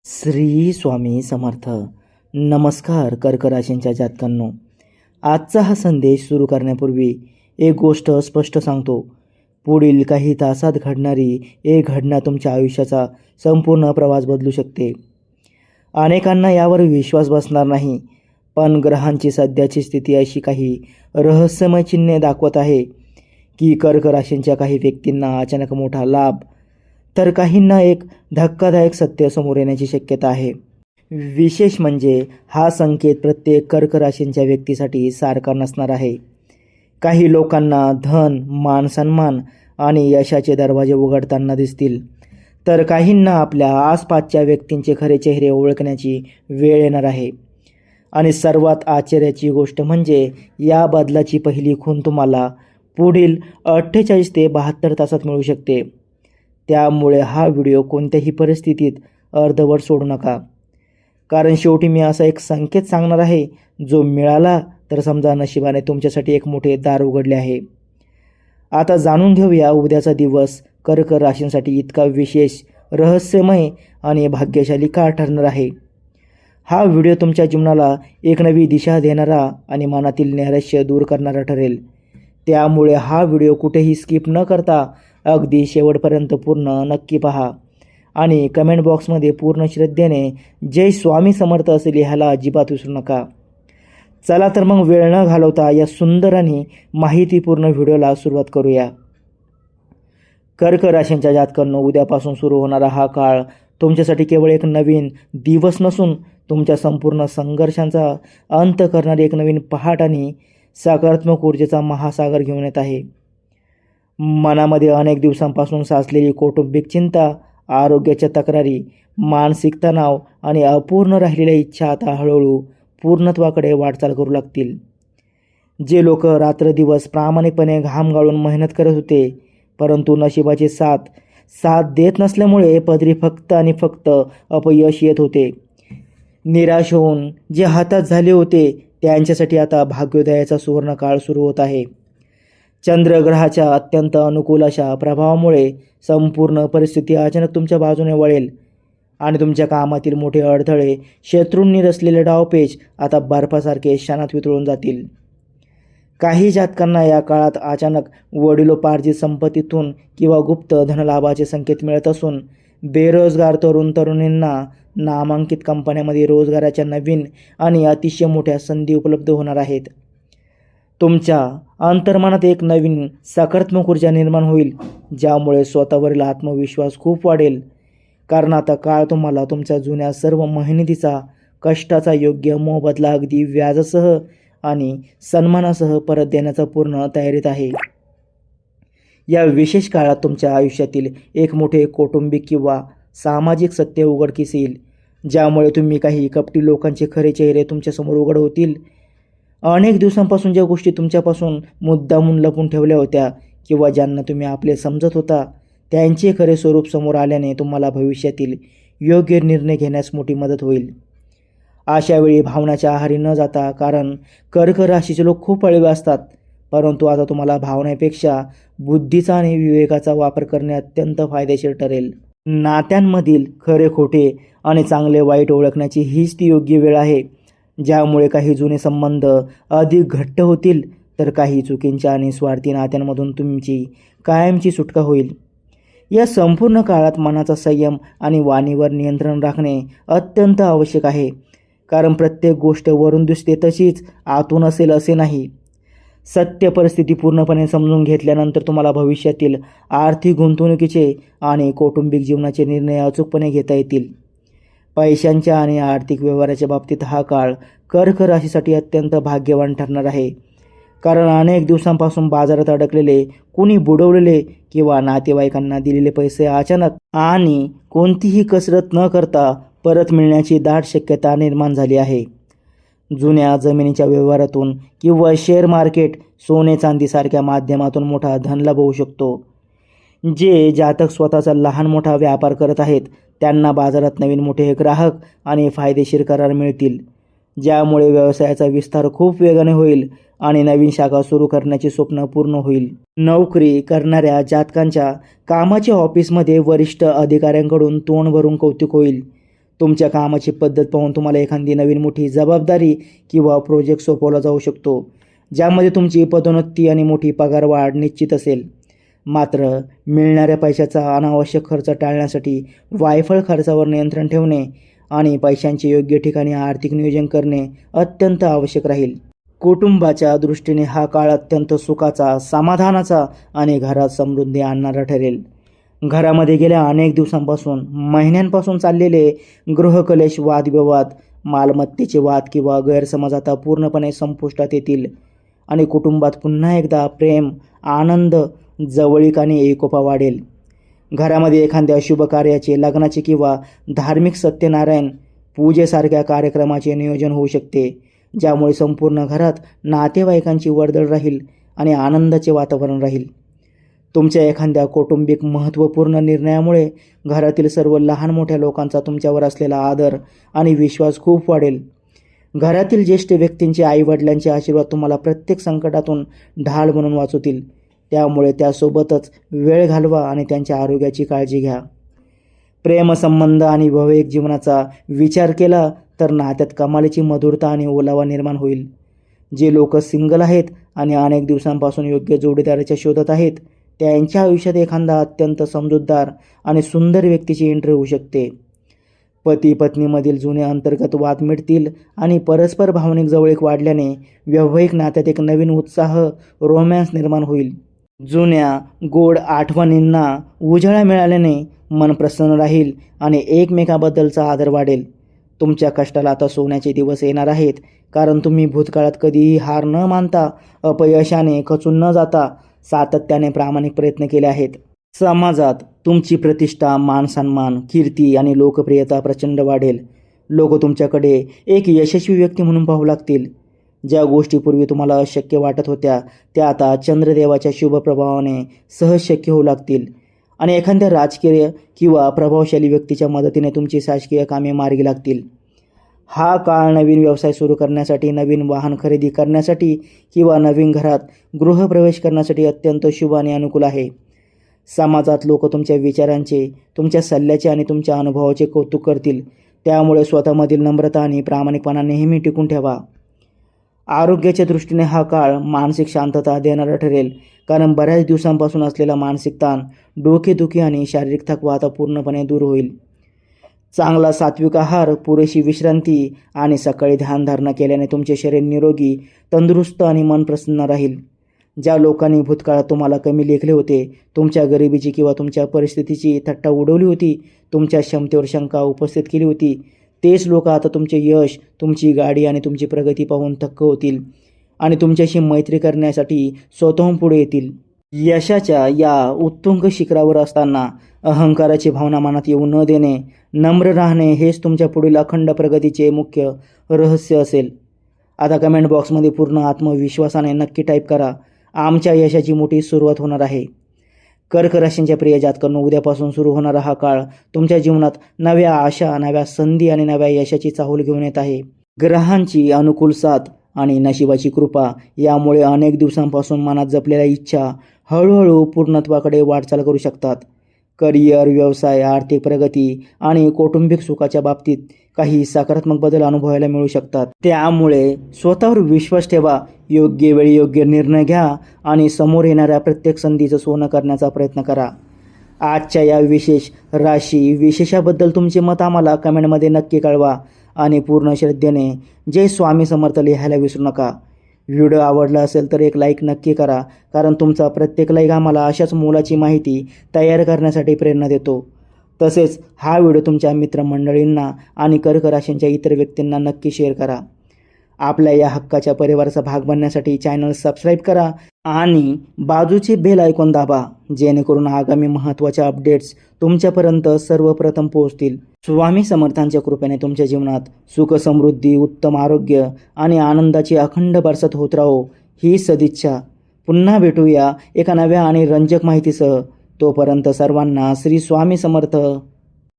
श्री स्वामी समर्थ. नमस्कार कर्क राशींच्या जातकांनो, आजचा हा संदेश सुरू करण्यापूर्वी एक गोष्ट स्पष्ट सांगतो. पुढील काही तासात घडणारी एक घटना तुमच्या आयुष्याचा संपूर्ण प्रवास बदलू शकते. अनेकांना यावर विश्वास बसणार नाही, पण ग्रहांची सध्याची स्थिती अशी काही रहस्यमय चिन्हे दाखवत आहे की कर्क राशींच्या काही व्यक्तींना अचानक मोठा लाभ, तर काहींना एक धक्कादायक सत्य समोर येण्याची शक्यता आहे. विशेष म्हणजे हा संकेत प्रत्येक कर्क राशींच्या व्यक्तीसाठी सारखा नसणार आहे. काही लोकांना धन, मान सन्मान आणि यशाचे दरवाजे उघडताना दिसतील, तर काहींना आपल्या आसपासच्या व्यक्तींचे खरे चेहरे ओळखण्याची वेळ येणार आहे. आणि सर्वात आश्चर्याची गोष्ट म्हणजे या बदलाची पहिली खूण तुम्हाला पुढील 48 ते 72 तासात मिळू शकते. त्यामुळे हा व्हिडिओ कोणत्याही परिस्थितीत अर्धवट सोडू नका, कारण शेवटी मी असा एक संकेत सांगणार आहे जो मिळाला तर समजा नशिबाने तुमच्यासाठी एक मोठे दार उघडले आहे. आता जाणून घेऊया उद्याचा दिवस कर्क राशींसाठी इतका विशेष, रहस्यमय आणि भाग्यशाली का ठरणार आहे. हा व्हिडिओ तुमच्या जीवनाला एक नवी दिशा देणारा आणि मनातील नैराश्य दूर करणारा ठरेल. त्यामुळे हा व्हिडिओ कुठेही स्किप न करता अगदी शेवटपर्यंत पूर्ण नक्की पहा आणि कमेंट बॉक्समध्ये पूर्ण श्रद्धेने जय स्वामी समर्थ असे लिहायला अजिबात विसरू नका. चला तर मग वेळ न घालवता या सुंदर आणि माहितीपूर्ण व्हिडिओला सुरुवात करूया. कर्क राशींच्या जातकांनो, उद्यापासून सुरू होणारा हा काळ तुमच्यासाठी केवळ एक नवीन दिवस नसून तुमच्या संपूर्ण संघर्षांचा अंत करणारी एक नवीन पहाट आणि सकारात्मक ऊर्जेचा महासागर घेऊन येत आहे. मनामध्ये अनेक दिवसांपासून साचलेली कौटुंबिक चिंता, आरोग्याच्या तक्रारी, मानसिक तणाव आणि अपूर्ण राहिलेल्या इच्छा आता हळूहळू पूर्णत्वाकडे वाटचाल करू लागतील. जे लोक रात्रदिवस प्रामाणिकपणे घाम गाळून मेहनत करत होते, परंतु नशिबाचे साथ देत नसल्यामुळे पदरी फक्त आणि फक्त अपयश येत होते, निराश होऊन जे हातात झाले होते त्यांच्यासाठी आता भाग्योदयाचा सुवर्ण काळ सुरू होत आहे. चंद्रग्रहाच्या अत्यंत अनुकूल अशा प्रभावामुळे संपूर्ण परिस्थिती अचानक तुमच्या बाजूने वळेल आणि तुमच्या कामातील मोठे अडथळे, शत्रूंनी रचलेले डावपेच आता बर्फासारखे क्षणात वितळून जातील. काही जातकांना या काळात अचानक वडिलोपार्जित संपत्तीतून किंवा गुप्त धनलाभाचे संकेत मिळत असून बेरोजगार तरुणींना नामांकित कंपन्यांमध्ये रोजगाराच्या नवीन आणि अतिशय मोठ्या संधी उपलब्ध होणार आहेत. तुमच्या अंतर्मनात एक नवीन सकारात्मक ऊर्जा निर्माण होईल, ज्यामुळे स्वतःवरील आत्मविश्वास खूप वाढेल. कारण आता काळ तुम्हाला तुमच्या जुन्या सर्व मेहनतीचा, कष्टाचा योग्य मोबदला अगदी व्याजासह आणि सन्मानासह परत देण्याचा पूर्ण तयारीत आहे. या विशेष काळात तुमच्या आयुष्यातील एक मोठे कौटुंबिक किंवा सामाजिक सत्य उघडकीस येईल, ज्यामुळे तुम्ही काही कपटी लोकांचे खरे चेहरे तुमच्यासमोर उघड होतील. अनेक दिवसांपासून ज्या गोष्टी तुमच्यापासून मुद्दामून लपून ठेवल्या होत्या किंवा ज्यांना तुम्ही आपले समजत होता, त्यांचे खरे स्वरूप समोर आल्याने तुम्हाला भविष्यातील योग्य निर्णय घेण्यास मोठी मदत होईल. अशा वेळी भावनाच्या आहारी न जाता, कारण कर्क राशीचे लोक खूप अळीव असतात, परंतु आता तुम्हाला भावनेपेक्षा बुद्धीचा आणि विवेकाचा वापर करणे अत्यंत फायदेशीर ठरेल. नात्यांमधील खरे खोटे आणि चांगले वाईट ओळखण्याची हीच ती योग्य वेळ आहे, ज्यामुळे काही जुने संबंध अधिक घट्ट होतील, तर काही चुकींच्या आणि स्वार्थी नात्यांमधून तुमची कायमची सुटका होईल. या संपूर्ण काळात मनाचा संयम आणि वाणीवर नियंत्रण राखणे अत्यंत आवश्यक आहे, कारण प्रत्येक गोष्ट वरून दिसते तशीच आतून असेल असे नाही. सत्य परिस्थिती पूर्णपणे समजून घेतल्यानंतर तुम्हाला भविष्यातील आर्थिक गुंतवणुकीचे आणि कौटुंबिक जीवनाचे निर्णय अचूकपणे घेता येतील. पैशांच्या आणि आर्थिक व्यवहाराच्या बाबतीत हा काळ कर्क राशीसाठी अत्यंत भाग्यवान ठरणार आहे, कारण अनेक दिवसांपासून बाजारात अडकलेले, कुणी बुडवलेले किंवा नातेवाईकांना दिलेले पैसे अचानक आणि कोणतीही कसरत न करता परत मिळण्याची दाट शक्यता निर्माण झाली आहे. जुन्या जमिनीच्या व्यवहारातून किंवा शेअर मार्केट, सोने चांदीसारख्या माध्यमातून मोठा धनलाभ होऊ शकतो. जे जातक स्वतःचा लहान मोठा व्यापार करत आहेत, त्यांना बाजारात नवीन मोठे ग्राहक आणि फायदेशीर करार मिळतील, ज्यामुळे व्यवसायाचा विस्तार खूप वेगाने होईल आणि नवीन शाखा सुरू करण्याचे स्वप्न पूर्ण होईल. नोकरी करणाऱ्या जातकांच्या कामाच्या ऑफिसमध्ये वरिष्ठ अधिकाऱ्यांकडून तोंड भरून कौतुक होईल. तुमच्या कामाची पद्धत पाहून तुम्हाला एखादी नवीन मोठी जबाबदारी किंवा प्रोजेक्ट सोपवला जाऊ शकतो, ज्यामध्ये तुमची पदोन्नती आणि मोठी पगारवाढ निश्चित असेल. मात्र मिळणाऱ्या पैशाचा अनावश्यक खर्च टाळण्यासाठी वायफळ खर्चावर नियंत्रण ठेवणे आणि पैशांचे योग्य ठिकाणी आर्थिक नियोजन करणे अत्यंत आवश्यक राहील. कुटुंबाच्या दृष्टीने हा काळ अत्यंत सुखाचा, समाधानाचा आणि घरात समृद्धी आणणारा ठरेल. घरामध्ये गेल्या अनेक दिवसांपासून, महिन्यांपासून चाललेले गृहकलेश वादविवाद, मालमत्तेचे वाद किंवा गैरसमज आता पूर्णपणे संपुष्टात येतील आणि कुटुंबात पुन्हा एकदा प्रेम, आनंद, जवळीक आणि एकोपा वाढेल. घरामध्ये एखाद्या शुभ कार्याचे, लग्नाचे किंवा धार्मिक सत्यनारायण पूजेसारख्या कार्यक्रमाचे नियोजन होऊ शकते, ज्यामुळे संपूर्ण घरात नातेवाईकांची वर्दळ राहील आणि आनंदाचे वातावरण राहील. तुमच्या एखाद्या कौटुंबिक महत्त्वपूर्ण निर्णयामुळे घरातील सर्व लहान मोठ्या लोकांचा तुमच्यावर असलेला आदर आणि विश्वास खूप वाढेल. घरातील ज्येष्ठ व्यक्तींचे, आईवडिलांचे आशीर्वाद तुम्हाला प्रत्येक संकटातून ढाल बनून वाचवतील. त्यामुळे त्यासोबतच वेळ घालवा आणि त्यांच्या आरोग्याची काळजी घ्या. प्रेमसंबंध आणि वैवाहिक जीवनाचा विचार केला तर नात्यात कमालीची मधुरता आणि ओलावा निर्माण होईल. जे लोक सिंगल आहेत आणि अनेक दिवसांपासून योग्य जोडीदाराच्या शोधात आहेत, त्यांच्या आयुष्यात एखादा अत्यंत समजूतदार आणि सुंदर व्यक्तीची एंट्री होऊ शकते. पती पत्नीमधील जुने अंतर्गत वाद मिटतील आणि परस्पर भावनिक जवळीक वाढल्याने वैवाहिक नात्यात एक नवीन उत्साह, रोमॅन्स निर्माण होईल. जुन्या गोड आठवणींना उजाळा मिळाल्याने मन प्रसन्न राहील आणि एकमेकाबद्दलचा आदर वाढेल. तुमच्या कष्टाला आता सोन्याचे दिवस येणार आहेत, कारण तुम्ही भूतकाळात कधीही हार न मानता, अपयशाने खचून न जाता सातत्याने प्रामाणिक प्रयत्न केले आहेत. समाजात तुमची प्रतिष्ठा, मानसन्मान, कीर्ती आणि लोकप्रियता प्रचंड वाढेल. लोक तुमच्याकडे एक यशस्वी व्यक्ती म्हणून पाहू लागतील. ज्या गोष्टी पूर्वी तुम्हाला अशक्य वाटत होत्या, त्या आता चंद्रदेवाच्या शुभ प्रभावाने सहज शक्य होऊ लागतील आणि एखाद्या राजकीय किंवा प्रभावशाली व्यक्तीच्या मदतीने तुमची शासकीय कामे मार्गी लागतील. हा काळ नवीन व्यवसाय सुरू करण्यासाठी, नवीन वाहन खरेदी करण्यासाठी किंवा नवीन घरात गृहप्रवेश करण्यासाठी अत्यंत शुभ आणि अनुकूल आहे. समाजात लोक तुमच्या विचारांचे, तुमच्या सल्ल्याचे आणि तुमच्या अनुभवाचे कौतुक करतील. त्यामुळे स्वतःमधील नम्रता आणि प्रामाणिकपणा नेहमी टिकून ठेवा. आरोग्याच्या दृष्टीने हा काळ मानसिक शांतता देणारा ठरेल, कारण बऱ्याच दिवसांपासून असलेला मानसिक ताण, डोकेदुखी आणि शारीरिक थकवा आता पूर्णपणे दूर होईल. चांगला सात्विक आहार, पुरेशी विश्रांती आणि सकाळी ध्यानधारणा केल्याने तुमचे शरीर निरोगी, तंदुरुस्त आणि मन प्रसन्न राहील. ज्या लोकांनी भूतकाळात तुम्हाला कमी लेखले होते, तुमच्या गरिबीची किंवा तुमच्या परिस्थितीची थट्टा उडवली होती, तुमच्या क्षमतेवर शंका उपस्थित केली होती, तेच लोक आता तुमचे यश, तुमची गाडी आणि तुमची प्रगती पाहून थक्क होतील आणि तुमच्याशी मैत्री करण्यासाठी स्वतःहून पुढे येतील. यशाच्या या उत्तुंग शिखरावर असताना अहंकाराची भावना मनात येऊ न देणे, नम्र राहणे हेच तुमच्या पुढील अखंड प्रगतीचे मुख्य रहस्य असेल. आता कमेंट बॉक्समध्ये पूर्ण आत्मविश्वासाने नक्की टाईप करा, आमच्या यशाची मोठी सुरुवात होणार आहे. कर्क राशींच्या प्रिय जातकांनो, उद्यापासून सुरू होणारा हा काळ तुमच्या जीवनात नव्या आशा, नव्या संधी आणि नव्या यशाची चाहूल घेऊन येत आहे. ग्रहांची अनुकूल साथ आणि नशिबाची कृपा यामुळे अनेक दिवसांपासून मनात जपलेल्या इच्छा हळूहळू पूर्णत्वाकडे वाटचाल करू शकतात. करिअर, व्यवसाय, आर्थिक प्रगती आणि कौटुंबिक सुखाच्या बाबतीत काही सकारात्मक बदल अनुभवायला मिळू शकतात. त्यामुळे स्वतःवर विश्वास ठेवा, योग्य वेळी योग्य निर्णय घ्या आणि समोर येणाऱ्या प्रत्येक संधीचं सोनं करण्याचा प्रयत्न करा. आजच्या या विशेष राशी विशेषाबद्दल तुमचे मत आम्हाला कमेंटमध्ये नक्की कळवा आणि पूर्ण श्रद्धेने जय स्वामी समर्थ लिहायला विसरू नका. व्हिडिओ आवडला असेल तर एक लाईक नक्की करा, कारण तुमचा प्रत्येक लाईक आम्हाला अशाच मोलाची माहिती तयार करण्यासाठी प्रेरणा देतो. तसेच हा व्हिडिओ तुमच्या मित्रमंडळींना आणि कर्क राशींच्या इतर व्यक्तींना नक्की शेअर करा. आपल्या या हक्काच्या परिवाराचा भाग बनण्यासाठी चॅनल सबस्क्राईब करा आणि बाजूचे बेल आयकॉन दाबा, जेणेकरून आगामी महत्त्वाच्या अपडेट्स तुमच्यापर्यंत सर्वप्रथम पोहोचतील. स्वामी समर्थांच्या कृपेने तुमच्या जीवनात सुख, समृद्धी, उत्तम आरोग्य आणि आनंदाची अखंड बरसात होत राहो ही सदिच्छा. पुन्हा भेटूया एका नव्या आणि रंजक माहितीसह. तोपर्यंत सर्वांना श्री स्वामी समर्थ.